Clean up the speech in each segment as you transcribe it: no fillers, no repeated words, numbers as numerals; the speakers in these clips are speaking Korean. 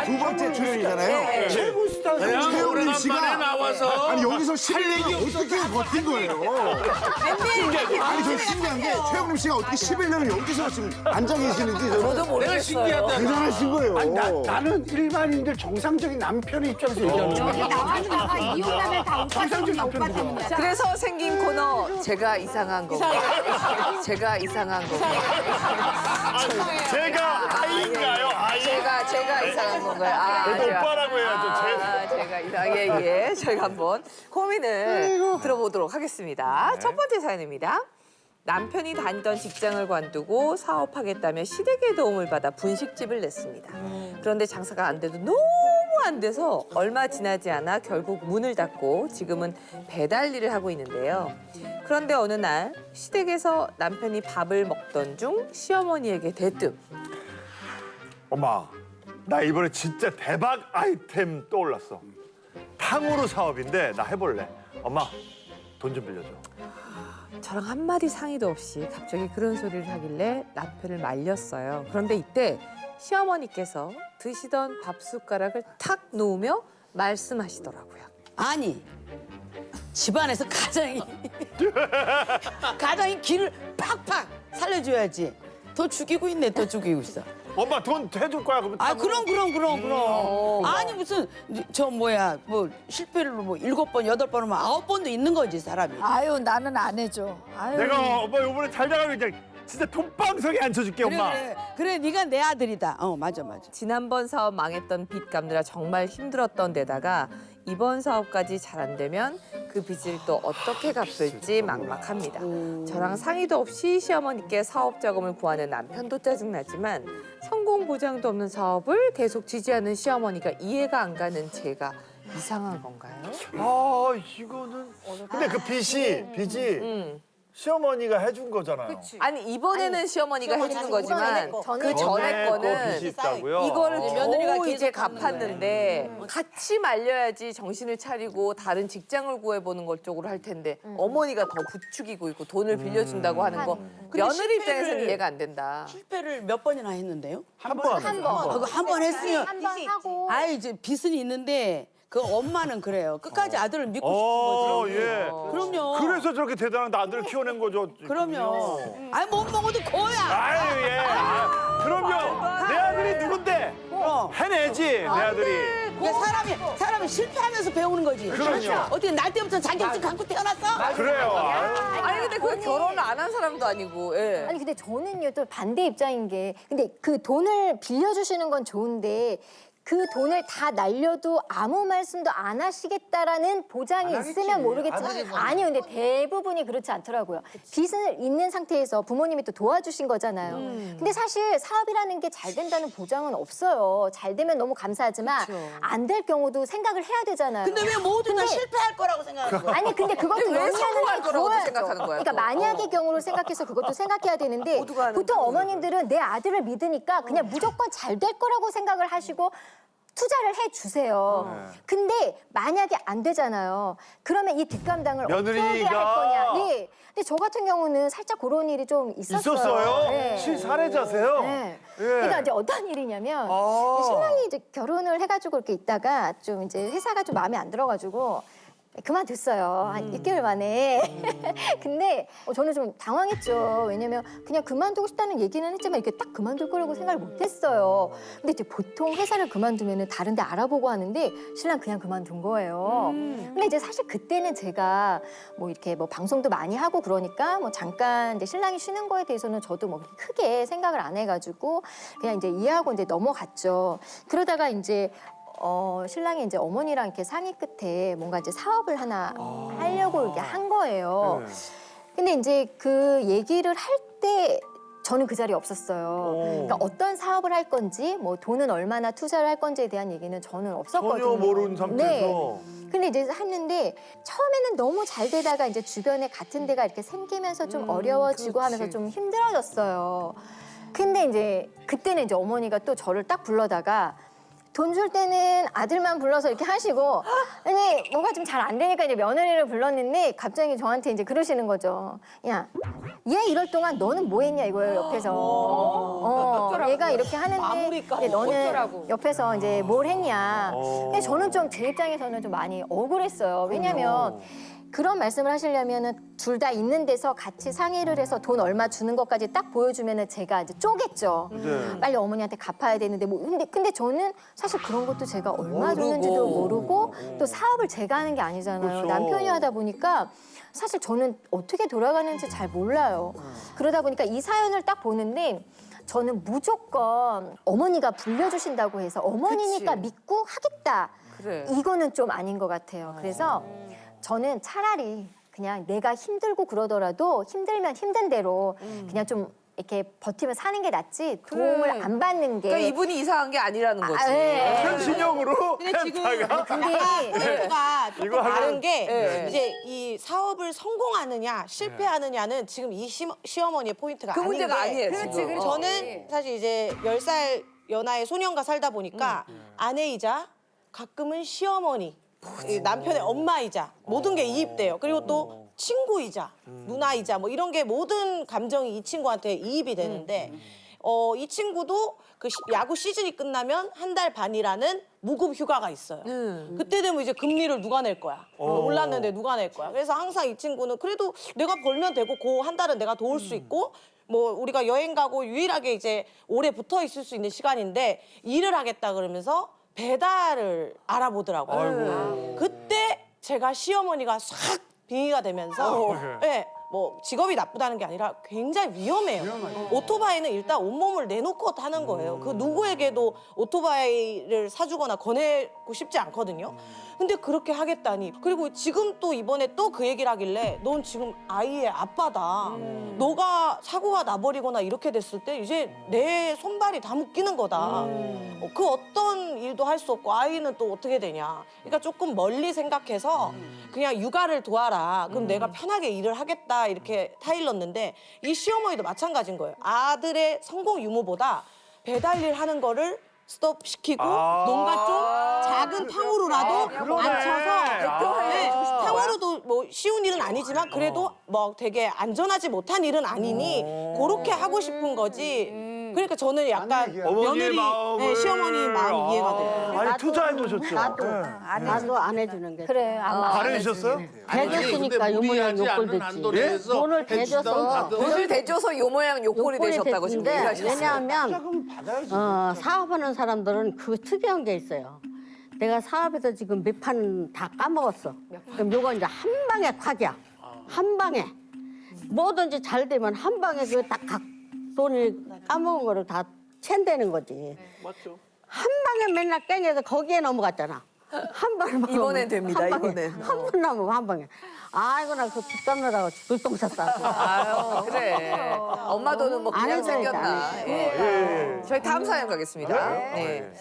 두 번째 출연이잖아요. 최고 스타. 최영림 오래간만에 씨가 나와서 아니 여기서 11년을 어떻게 버틴 거예요? 아니 저 신기한 게 최영림 씨가 어떻게 11년을 여기서 지금 앉아 계시는지 저는 내가 신기하다. 대단하신 거예요. 아니, 나는 일반인들 정상적인 남편의 입장에서 얘기하는 거야. 여기 나와서 이혼하면 다 오빠 정상적인 오빠 남편이죠. 때문이야. 그래서 생긴 코너 제가 이상한 거. 제가 이상한 거. 제가 아이인가요? 아이. 제가 이상한 건가요? 아, 그래도 제가. 오빠라고 해야죠. 제가 이상하게 저희가 한번 고민을 들어보도록 하겠습니다. 첫 번째 사연입니다. 남편이 다니던 직장을 관두고 사업하겠다며 시댁의 도움을 받아 분식집을 냈습니다. 그런데 장사가 안 돼도 너무 안 돼서 얼마 지나지 않아 결국 문을 닫고 지금은 배달 일을 하고 있는데요. 그런데 어느 날 시댁에서 남편이 밥을 먹던 중 시어머니에게 대뜸 엄마, 나 이번에 진짜 대박 아이템 떠올랐어. 탕후루 사업인데 나 해볼래. 엄마, 돈 좀 빌려줘. 저랑 한마디 상의도 없이 갑자기 그런 소리를 하길래 남편을 말렸어요. 그런데 이때 시어머니께서 드시던 밥 숟가락을 탁 놓으며 말씀하시더라고요. 아니 집안에서 가장이 기를 팍팍 살려줘야지. 더 죽이고 있네, 더 죽이고 있어. 엄마 돈 해줄 거야 그러면. 아 그럼. 아니 무슨 저 뭐야 뭐 실패를 뭐 7번 8번 하면 9번도 있는 거지 사람이. 아유 나는 안 해줘. 아유. 내가 엄마 이번에 잘 나가면 그냥 진짜 돈방석에 앉혀줄게 엄마. 그래 네가 내 아들이다. 맞아. 지난번 사업 망했던 빚 갚느라 정말 힘들었던 데다가 이번 사업까지 잘 안 되면 그 빚을 또 어떻게 갚을지 막막합니다. 저랑 상의도 없이 시어머니께 사업 자금을 구하는 남편도 짜증나지만 성공 보장도 없는 사업을 계속 지지하는 시어머니가 이해가 안 가는 제가 이상한 건가요? 아 이거는. 근데 그 빚이 시어머니가 해준 거잖아요. 아니 이번에는 시어머니가 해주는 거지만 그 전에 전에 거 거는 빚이 있다고요? 이거를 며느리가 겨우 이제 계속 갚는 갚았는데 같이 말려야지 정신을 차리고 다른 직장을 구해보는 것 쪽으로 할 텐데 어머니가 더 부추기고 있고 돈을 빌려준다고 하는 거 며느리 입장에서는 이해가 안 된다. 실패를 몇 번이나 했는데요? 한 번. 한 번. 한 번 했으면 한 번 하고. 아이 이제 빚은 있는데 그 엄마는 그래요. 끝까지 아들을 믿고 어, 싶은 거지. 예. 그럼요. 그래서 저렇게 대단한 아들을 키워낸 거죠. 그럼요. 아니 못 먹어도 고야. 아유 예. 그럼요. 내 아들이 누군데? 해내지 내 아들이. 그러니까 사람이 실패하면서 배우는 거지. 그럼요. 어떻게 날 때부터 자격증 갖고 태어났어? 그래요. 아니 근데 그게 결혼을 안 한 사람도 아니고. 예. 아니 근데 저는요 또 반대 입장인 게 근데 그 돈을 빌려주시는 건 좋은데 그 돈을 다 날려도 아무 말씀도 안 하시겠다라는 보장이 있으면 모르겠지만 아니요 근데 대부분이 그렇지 않더라고요. 빚을 있는 상태에서 부모님이 또 도와주신 거잖아요. 근데 사실 사업이라는 게 잘 된다는 보장은 없어요. 잘 되면 너무 감사하지만 안 될 경우도 생각을 해야 되잖아요. 근데 왜 모두 다 실패할 거라고 생각하는 거야? 아니 근데 그것도 왜 성공할 연연을 거라고 그어야죠. 생각하는 거야, 그러니까 또? 만약의 경우를 생각해서 그것도 생각해야 되는데 모두가 하는 보통 거지. 어머님들은 내 아들을 믿으니까 그냥 무조건 잘 될 거라고 생각을 하시고 투자를 해주세요. 근데 만약에 안 되잖아요. 그러면 이 뒷감당을 어떻게 할 며느리가. 거냐. 네. 근데 저 같은 경우는 살짝 그런 일이 좀 있었어요. 있었어요? 네. 실사례자세요? 네. 예. 그러니까 이제 어떤 일이냐면 신랑이 이제 결혼을 해가지고 이렇게 있다가 좀 이제 회사가 좀 마음에 안 들어가지고 그만뒀어요. 한 6개월 만에. 근데 저는 좀 당황했죠. 왜냐면 그냥 그만두고 싶다는 얘기는 했지만 이렇게 딱 그만둘 거라고 생각을 못 했어요. 근데 이제 보통 회사를 그만두면 다른 데 알아보고 하는데 신랑 그냥 그만둔 거예요. 근데 이제 사실 그때는 제가 뭐 이렇게 뭐 방송도 많이 하고 그러니까 뭐 잠깐 이제 신랑이 쉬는 거에 대해서는 저도 뭐 크게 생각을 안 해가지고 그냥 이제 이해하고 이제 넘어갔죠. 그러다가 이제 신랑이 이제 어머니랑 이렇게 상의 끝에 뭔가 이제 사업을 하나 하려고 이렇게 한 거예요. 근데 이제 그 얘기를 할 때 저는 그 자리에 없었어요. 그러니까 어떤 사업을 할 건지, 뭐 돈은 얼마나 투자를 할 건지에 대한 얘기는 저는 없었거든요. 전혀 모르는 상태에서. 네. 근데 이제 했는데 처음에는 너무 잘 되다가 이제 주변에 같은 데가 이렇게 생기면서 좀 어려워지고 하면서 좀 힘들어졌어요. 근데 이제 그때는 이제 어머니가 또 저를 딱 불러다가 돈 줄 때는 아들만 불러서 이렇게 하시고, 아니 뭐가 좀 잘 안 되니까 이제 며느리를 불렀는데 갑자기 저한테 이제 그러시는 거죠. 야, 얘 이럴 동안 너는 뭐 했냐 이거예요, 옆에서. 얘가 이렇게 하는데 이제 너는 옆에서 이제 뭘 했냐. 근데 저는 좀 제 입장에서는 좀 많이 억울했어요. 왜냐면 그런 말씀을 하시려면은 둘 다 있는 데서 같이 상의를 해서 돈 얼마 주는 것까지 딱 보여주면은 제가 이제 쪼겠죠. 빨리 어머니한테 갚아야 되는데 뭐 근데 저는 사실 그런 것도 제가 얼마 줬는지도 모르고 또 사업을 제가 하는 게 아니잖아요. 그렇죠. 남편이 하다 보니까 사실 저는 어떻게 돌아가는지 잘 몰라요. 그러다 보니까 이 사연을 딱 보는데 저는 무조건 어머니가 불려주신다고 해서 어머니니까 그치. 믿고 하겠다. 그래. 이거는 좀 아닌 것 같아요. 그래서 저는 차라리 그냥 내가 힘들고 그러더라도 힘들면 힘든 대로 그냥 좀 이렇게 버티면 사는 게 낫지 도움을 안 받는 게. 그러니까 이분이 이상한 게 아니라는 거지. 네. 현신용으로 근데 지금 펜타가 포인트가 조금 이거 하면- 다른 게 네. 이제 이 사업을 성공하느냐 실패하느냐는 지금 이 시어머니의 포인트가 그 아닌데 문제가 아니에요, 지금. 저는 사실 이제 10살 연하의 소년과 살다 보니까 아내이자 가끔은 시어머니, 이 남편의 엄마이자 모든 게 이입돼요. 그리고 또 친구이자 누나이자 뭐 이런 게 모든 감정이 이 친구한테 이입이 되는데 이 친구도 그 야구 시즌이 끝나면 한 달 반이라는 무급 휴가가 있어요. 그때 되면 이제 금리를 누가 낼 거야? 올랐는데 누가 낼 거야? 그래서 항상 이 친구는 그래도 내가 벌면 되고 그 한 달은 내가 도울 수 있고 뭐 우리가 여행 가고 유일하게 이제 오래 붙어 있을 수 있는 시간인데 일을 하겠다 그러면서 배달을 알아보더라고요. 그때 제가 시어머니가 싹 빙의가 되면서 네, 뭐 직업이 나쁘다는 게 아니라 굉장히 위험해요. 오토바이는 일단 온몸을 내놓고 타는 거예요. 그 누구에게도 오토바이를 사주거나 권하고 싶지 않거든요. 근데 그렇게 하겠다니. 그리고 지금 또 이번에 또 그 얘기를 하길래 넌 지금 아이의 아빠다. 너가 사고가 나버리거나 이렇게 됐을 때 이제 내 손발이 다 묶이는 거다. 그 어떤 일도 할 수 없고 아이는 또 어떻게 되냐. 그러니까 조금 멀리 생각해서 그냥 육아를 도와라. 그럼 내가 편하게 일을 하겠다 이렇게 타일렀는데 이 시어머니도 마찬가지인 거예요. 아들의 성공 유무보다 배달일 하는 거를 스톱시키고 뭔가 좀 작은 탕후루라도 앉혀서 네, 탕후루도 뭐 쉬운 일은 아니지만 그래도 뭐 되게 안전하지 못한 일은 아니니 그렇게 하고 싶은 거지. 그러니까 저는 약간 며느리, 네, 시어머니 마음이 이해가 돼요. 아니 투자해놓으셨죠? 나도 안 해주는 게. 그래 아마 바르셨어요? 대줬으니까 요 모양 욕골 됐지. 돈을 대줘서 돈을 대줘서 요 모양 요꼴이 되셨다고 지금 됐는데 얘기하셨어요. 왜냐하면 사업하는 사람들은 그 특이한 게 있어요. 내가 사업에서 지금 몇 판 다 까먹었어. 그럼 요거 이제 한 방에 콱이야. 한 방에. 뭐든지 잘 되면 한 방에 그 딱 돈을 까먹은 거를 다 챈다는 거지. 맞죠. 한 방에 맨날 깽해서 거기에 넘어갔잖아. 한 방에 이번엔 됩니다, 한 방에. 이번엔. 한 번 남으면 한 방에. 아이고 나 그 집 갚느라고 불똥 쌌어. 아유 그래. 엄마 돈은 뭐 안 그냥 해줘야지, 생겼나. 안 예. 저희 다음 사연 가겠습니다. 네. 네.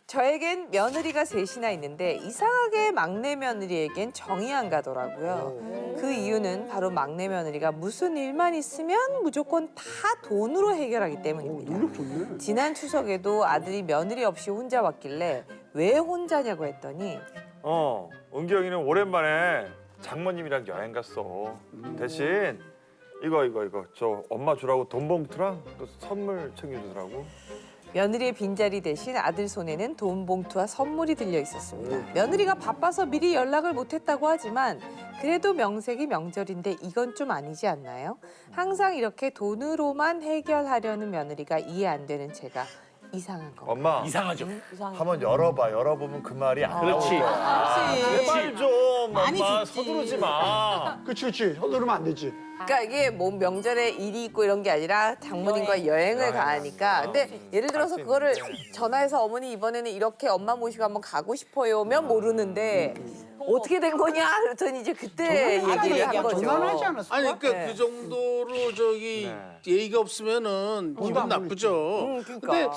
저에겐 며느리가 셋이나 있는데 이상하게 막내 며느리에겐 정이 안 가더라고요. 그 이유는 바로 막내 며느리가 무슨 일만 있으면 무조건 다 돈으로 해결하기 때문입니다. 지난 추석에도 아들이 며느리 없이 혼자 왔길래 왜 혼자냐고 했더니 은경이는 오랜만에 장모님이랑 여행 갔어. 대신 이거 저 엄마 주라고 돈 봉투랑 또 선물 챙겨주더라고. 며느리의 빈자리 대신 아들 손에는 돈 봉투와 선물이 들려 있었습니다. 며느리가 바빠서 미리 연락을 못했다고 하지만 그래도 명색이 명절인데 이건 좀 아니지 않나요? 항상 이렇게 돈으로만 해결하려는 며느리가 이해 안 되는 제가 이상한 거. 엄마 이상하죠. 한번 열어봐. 열어보면 그 말이 안 그렇지. 나올 거야. 제발 좀 많이 엄마 듣지. 서두르지 마. 그렇지. 서두르면 안 되지. 그러니까 이게 뭐 명절에 일이 있고 이런 게 아니라 장모님과 여행을 가니까. 근데 예를 들어서 그거를 전화해서 어머니 이번에는 이렇게 엄마 모시고 한번 가고 싶어요면 모르는데 어떻게 된 거냐 그랬더니 이제 그때 얘기를 한 거죠. 전화하지 않았어? 아니 그러니까 네. 그 정도로 저기 예의가 없으면은 기분 나쁘죠. 그러니까. 근데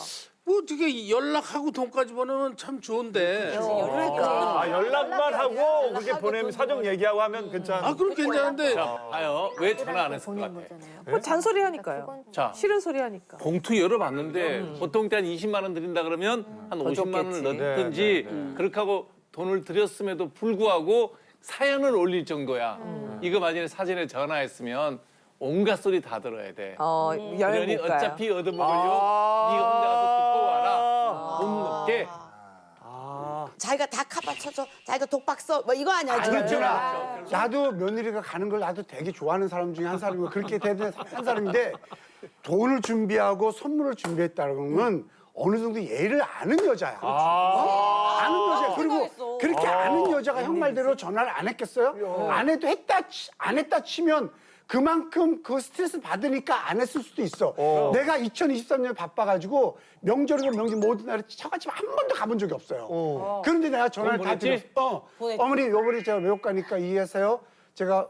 뭐 어떻게 연락하고 돈까지 보내면 참 좋은데. 아 연락만 하고 그렇게 보내면 사정 얘기하고 하면 괜찮아. 아 그럼 괜찮은데 봐요. 왜 전화 안 했을 것 같아? 뭐 잔소리 하니까요. 자, 싫은 소리 하니까. 봉투 열어봤는데 보통 때 한 20만 원 드린다 그러면 한 50만 원을 줬겠지. 넣든지 그렇게 하고 돈을 드렸음에도 불구하고 사연을 올릴 정도야. 이거 만약에 사진에 전화했으면 온갖 소리 다 들어야 돼. 여행 그러니 못 가요. 어차피 얻어먹으려고 네가 혼자 가서 듣고 와라. 못 먹게. 자기가 다 카바쳐서 자기가 독박 써. 뭐 이거 아니야 지금. 아니잖아. 나도 며느리가 가는 걸 나도 되게 좋아하는 사람 중에 한 사람이고 그렇게 되는 한 사람인데 돈을 준비하고 선물을 준비했다는 건 어느 정도 예를 아는 여자야. 아는 여자. 그리고 그렇게 아는 여자가 형 말대로 전화를 안 했겠어요? 안 해도 안 했다 치면 그만큼 그 스트레스 받으니까 안 했을 수도 있어. 내가 2023년 바빠가지고 명절이고 명절 모든 날에 처갓집 한 번도 가본 적이 없어요. 그런데 내가 전화를 다 드렸어. 어머니 요번에 제가 외국 가니까 이해하세요. 제가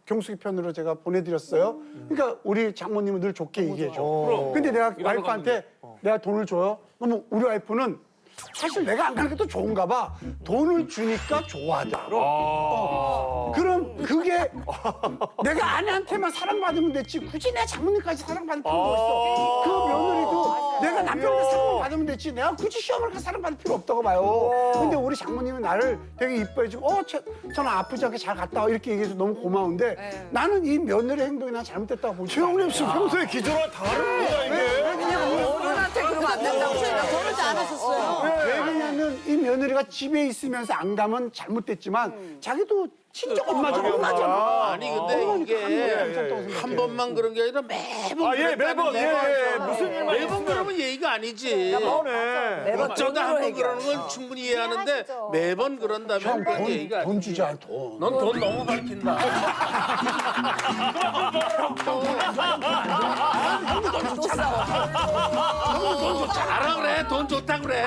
경숙이 편으로 제가 보내드렸어요. 그러니까 우리 장모님은 늘 좋게 얘기해줘. 근데 내가 와이프한테 내가 돈을 줘요. 그러면 우리 와이프는 사실 내가 안 가는 게 더 좋은가 봐. 돈을 주니까 좋아하더라고. 그럼 그게 내가 아내한테만 사랑받으면 됐지 굳이 내 장모님까지 사랑받을 필요가 있어. 그 며느리도 내가 남편한테 사랑받으면 됐지 내가 굳이 시어머니까지 사랑받을 필요 없다고 봐요. 근데 우리 장모님은 나를 되게 이뻐해주고 저는 아프지 않게 잘 갔다 와 이렇게 얘기해서 너무 고마운데 나는 이 며느리 행동이 난 잘못됐다고 보지. 최영림 씨 평소에 기조랑 다릅니다 이게. 어른한테 그러면 안 된다고 생각. 저를 안 하셨어요. 왜 그러냐면 이 며느리가 집에 있으면서 안 가면 잘못됐지만 자기도 친정 엄마잖아. 엄마잖아. 아니 근데 이게 한 번만 그런 게 아니라 매번. 예, 매번, 예. 무슨 일만 매번 있으면. 그러면 예의가 아니지. 그러네. 매번 어쩌다 한 번 돈으로 그러는 건 충분히 이해하는데 이해하시죠. 매번 그런다면 형, 그건 예의가 돈 아니지. 주자, 돈. 넌 돈 너무 밝힌다. 돈 잘하라 그래. 돈 좋다 그래.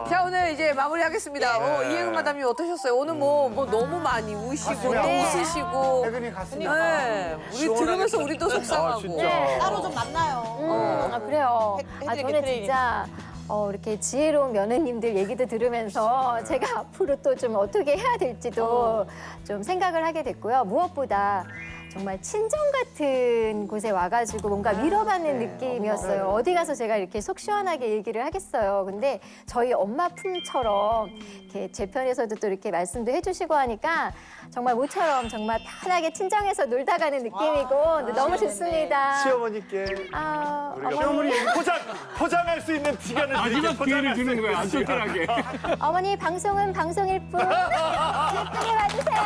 자 오늘 이제 마무리하겠습니다. 이혜은 마담님 어떠셨어요? 오늘 뭐 너무 많이 우시고 웃으시고. 퇴근이 갔으니까. 네, 우리 들으면서 우리도 속상하고. 진짜. 따로 좀 만나요. 아 그래요. 해드릴게, 저는 트레이닝. 진짜 이렇게 지혜로운 며느님들 얘기도 들으면서 제가 앞으로 또 좀 어떻게 해야 될지도 좀 생각을 하게 됐고요. 무엇보다 정말 친정 같은 곳에 와가지고 뭔가 위로받는 느낌이었어요. 어디 가서 제가 이렇게 속 시원하게 얘기를 하겠어요. 근데 저희 엄마 품처럼 이렇게 제 편에서도 또 이렇게 말씀도 해주시고 하니까 정말 모처럼 정말 편하게 친정에서 놀다 가는 느낌이고 너무 좋습니다. 시어머니께 어머니, 시어머니 포장할 수 있는 시간을 마지막 기회를 주는 거야. 안 쫓겨나게. 어머니 방송은 방송일 뿐 예쁘게 봐주세요.